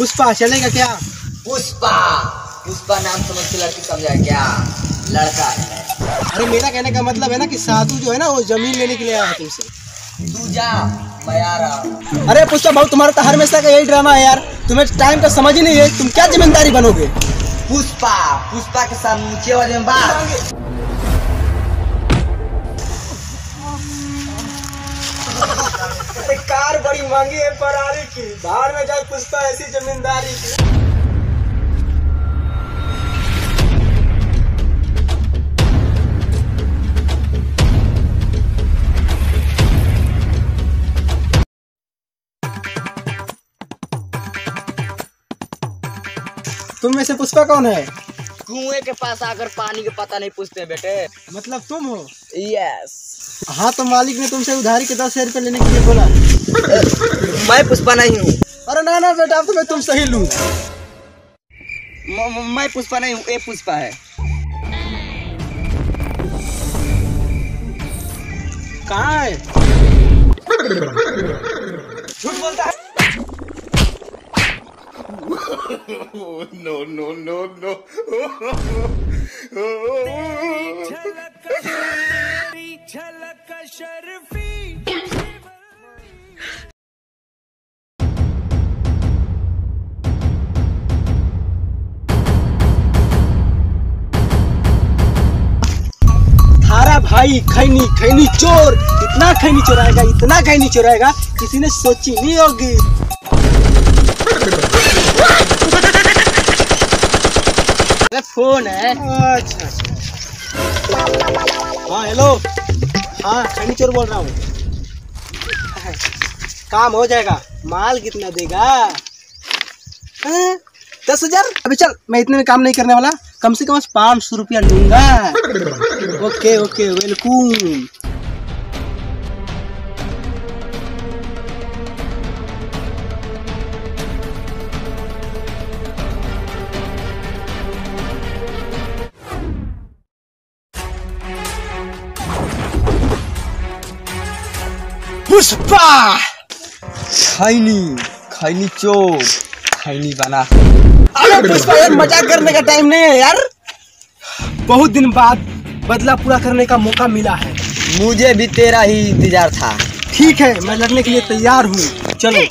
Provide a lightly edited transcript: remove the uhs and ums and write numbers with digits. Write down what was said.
पुष्पा चलेगा क्या? पुष्पा पुष्पा नाम समझ के लड़की समझा क्या? लड़का है। अरे मेरा कहने का मतलब है ना कि साधु जो है ना वो जमीन लेने के लिए आया है तुमसे। तू जा, मैं आ रहा हूँ। अरे पुष्पा भाऊ तुम्हारा तो हमेशा का यही ड्रामा है यार, तुम्हें टाइम का समझ ही नहीं है, तुम क्या जिम्मेदारी बनोगे? पुष्पा पुष्पा के साथ नीचे वाले में बात। अरे कार बड़ी महंगी है फरारी की, बाहर में जाए पुष्पा ऐसी जमींदारी की। तुम में से पुष्पा कौन है? कुएं के पास आकर पानी का पता नहीं पूछते बेटे। मतलब तुम हो? यस। हाँ तो मालिक ने तुमसे उधारी के 10,000 रुपये लेने के लिए बोला। मैं पुष्पा नहीं हूँ। अरे ना ना बेटा, अब तो मैं तुम सही लूँ। मैं पुष्पा नहीं हूँ, ये पुष्पा है। कहाँ है? झूठ बोलता है। No, no, no, no. थारा भाई खैनी खैनी चोर, इतना खैनी चुराएगा, इतना खैनी चुराएगा किसी ने सोची नहीं होगी। फोन है। अच्छा हाँ हेलो, हाँ खैनी चोर बोल रहा हूँ। काम हो जाएगा। माल कितना देगा? 10,000? अभी चल, मैं इतने में काम नहीं करने वाला, कम से कम 500 रुपया लूंगा। Okay okay welcome. पुष्पा खैनी खैनी चोर खैनी बना। अरे पुष्पा यार, मजाक करने का टाइम नहीं है यार। बहुत दिन बाद बदला पूरा करने का मौका मिला है। मुझे भी तेरा ही इंतजार था। ठीक है, मैं लड़ने के लिए तैयार हूँ, चलो।